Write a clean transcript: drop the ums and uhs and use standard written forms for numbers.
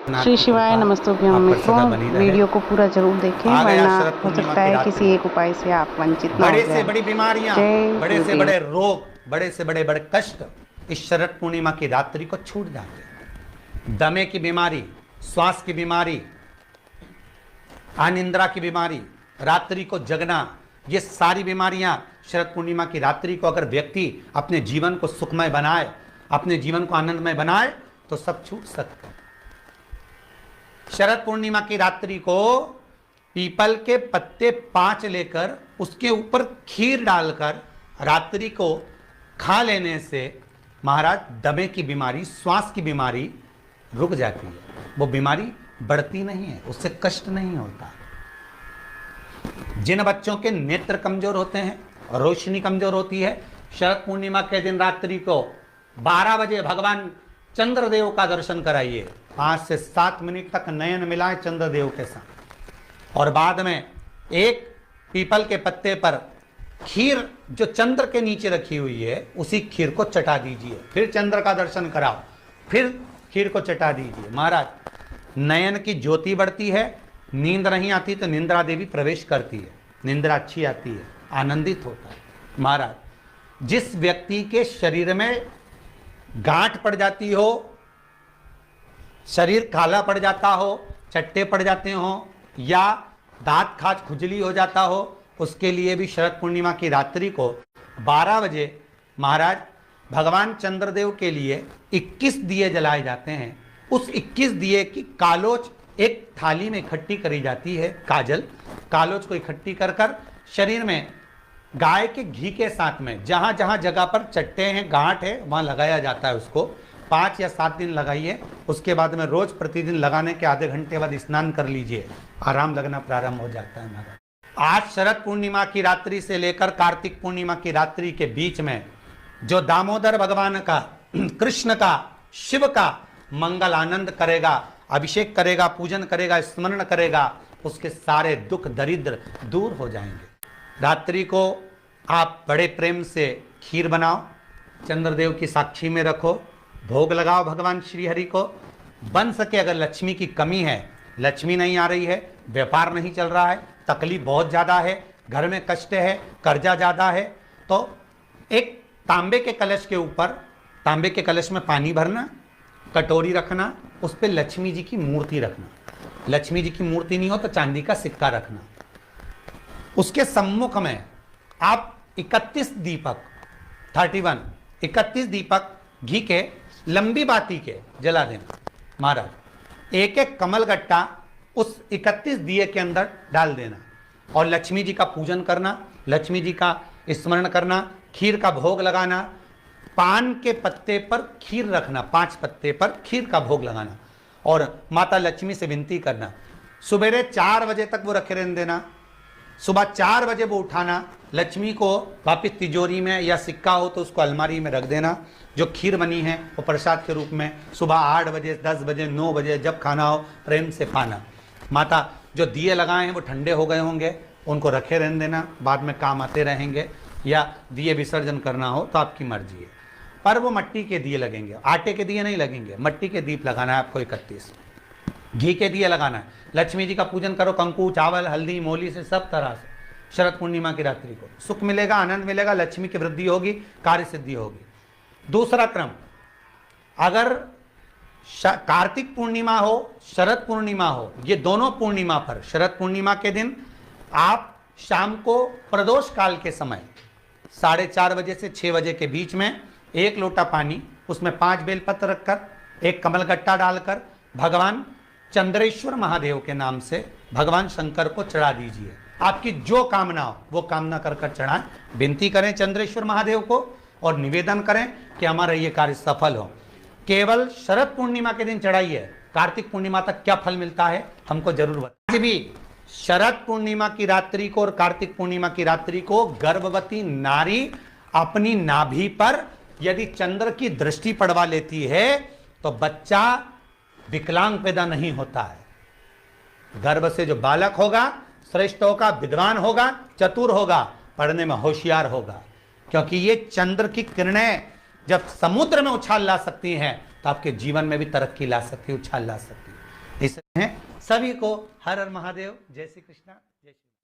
श्री शिवाय नमस्तुभ्यम मित्रों, वीडियो को पूरा जरूर देखें वरना हो सकता है किसी एक उपाय से आप वंचित ना हो बड़े जाएं। से बड़ी बीमारियां, बड़े से बड़े रोग, बड़े से बड़े बड़े कष्ट इस शरद पूर्णिमा की रात्रि को छूट जाते हैं। दमे की बीमारी, श्वास की बीमारी, अनिद्रा की बीमारी, रात्रि को जगना, ये सारी बीमारियां शरद पूर्णिमा की रात्रि को अगर व्यक्ति अपने जीवन को सुखमय बनाए, अपने जीवन को आनंदमय बनाए तो सब छूट सकता है। शरद पूर्णिमा की रात्रि को पीपल के पत्ते 5 लेकर उसके ऊपर खीर डालकर रात्रि को खा लेने से महाराज दमे की बीमारी, श्वास की बीमारी रुक जाती है। वो बीमारी बढ़ती नहीं है, उससे कष्ट नहीं होता। जिन बच्चों के नेत्र कमजोर होते हैं, रोशनी कमजोर होती है, शरद पूर्णिमा के दिन रात्रि को 12 बजे भगवान चंद्रदेव का दर्शन कराइए। 5 से 7 मिनट तक नयन मिलाएं चंद्रदेव के साथ और बाद में एक पीपल के पत्ते पर खीर जो चंद्र के नीचे रखी हुई है उसी खीर को चटा दीजिए। फिर चंद्र का दर्शन कराओ, फिर खीर को चटा दीजिए। महाराज नयन की ज्योति बढ़ती है, नींद नहीं आती तो निंद्रा देवी प्रवेश करती है, निंद्रा अच्छी आती है, आनंदित होता है। महाराज जिस व्यक्ति के शरीर में गांठ पड़ जाती हो, शरीर काला पड़ जाता हो, चट्टे पड़ जाते हो या दांत खाज खुजली हो जाता हो, उसके लिए भी शरद पूर्णिमा की रात्रि को 12 बजे महाराज भगवान चंद्रदेव के लिए 21 दिए जलाए जाते हैं। उस 21 दिए की कालोच एक थाली में इकट्ठी करी जाती है। कालोच को इकट्ठी कर कर शरीर में गाय के घी के साथ में जहां जहां जगह पर चट्टे हैं, गांठ है, वहां लगाया जाता है। उसको 5 या 7 दिन लगाइए। उसके बाद में रोज प्रतिदिन लगाने के आधे घंटे बाद स्नान कर लीजिए, आराम लगना प्रारंभ हो जाता है। महाराज आज शरद पूर्णिमा की रात्रि से लेकर कार्तिक पूर्णिमा की रात्रि के बीच में जो दामोदर भगवान का, कृष्ण का, शिव का मंगल आनंद करेगा, अभिषेक करेगा, पूजन करेगा, स्मरण करेगा, उसके सारे दुख दरिद्र दूर हो जाएंगे। रात्रि को आप बड़े प्रेम से खीर बनाओ, चंद्रदेव की साक्षी में रखो, भोग लगाओ भगवान श्री हरि को। बन सके अगर लक्ष्मी की कमी है, लक्ष्मी नहीं आ रही है, व्यापार नहीं चल रहा है, तकलीफ बहुत ज़्यादा है, घर में कष्ट है, कर्जा ज़्यादा है, तो एक तांबे के कलश के ऊपर, तांबे के कलश में पानी भरना, कटोरी रखना, उस पर लक्ष्मी जी की मूर्ति रखना। लक्ष्मी जी की मूर्ति नहीं हो तो चांदी का सिक्का रखना। उसके सम्मुख में आप 31 दीपक 31 दीपक घी के लंबी बाती के जला देना। महाराज एक एक कमल गट्टा उस 31 दिए के अंदर डाल देना और लक्ष्मी जी का पूजन करना, लक्ष्मी जी का स्मरण करना, खीर का भोग लगाना, पान के पत्ते पर खीर रखना, 5 पत्ते पर खीर का भोग लगाना और माता लक्ष्मी से विनती करना। सुबह 4 बजे तक वो रखे रहने देना, सुबह 4 बजे वो उठाना, लक्ष्मी को वापिस तिजोरी में या सिक्का हो तो उसको अलमारी में रख देना। जो खीर बनी है वो प्रसाद के रूप में सुबह 8 बजे, 10 बजे, 9 बजे जब खाना हो प्रेम से पाना। माता जो दिए लगाए हैं वो ठंडे हो गए होंगे, उनको रखे रहने देना, बाद में काम आते रहेंगे, या दिए विसर्जन करना हो तो आपकी मर्जी है। पर वो मिट्टी के दिए लगेंगे, आटे के दिए नहीं लगेंगे, मिट्टी के दीप लगाना है आपको। 31 घी के दिए लगाना है। लक्ष्मी जी का पूजन करो, कंकु, चावल, हल्दी, मोली से, सब तरह से। शरद पूर्णिमा की रात्रि को सुख मिलेगा, आनंद मिलेगा, लक्ष्मी की वृद्धि होगी, कार्य सिद्धि होगी। दूसरा क्रम, अगर कार्तिक पूर्णिमा हो, शरद पूर्णिमा हो, ये दोनों पूर्णिमा पर, शरद पूर्णिमा के दिन आप शाम को प्रदोष काल के समय 4:30 बजे से 6 बजे के बीच में 1 लोटा पानी, उसमें 5 बेलपत्र रखकर, एक कमलगट्टा डालकर भगवान चंद्रेश्वर महादेव के नाम से भगवान शंकर को चढ़ा दीजिए। आपकी जो कामना हो वो कामना कर कर चढ़ाएं, विनती करें चंद्रेश्वर महादेव को और निवेदन करें कि हमारा ये कार्य सफल हो। केवल शरद पूर्णिमा के दिन चढ़ाइए, कार्तिक पूर्णिमा तक क्या फल मिलता है हमको जरूर बताइए। भी शरद पूर्णिमा की रात्रि को और कार्तिक पूर्णिमा की रात्रि को गर्भवती नारी अपनी नाभि पर यदि चंद्र की दृष्टि पड़वा लेती है तो बच्चा विकलांग पैदा नहीं होता है। गर्भ से जो बालक होगा श्रेष्ठ होगा, विद्वान होगा, चतुर होगा, पढ़ने में होशियार होगा, क्योंकि ये चंद्र की किरणें जब समुद्र में उछाल ला सकती हैं तो आपके जीवन में भी तरक्की ला सकती है, उछाल ला सकती है। इसमें सभी को हर हर महादेव, जय श्री कृष्णा, जय श्री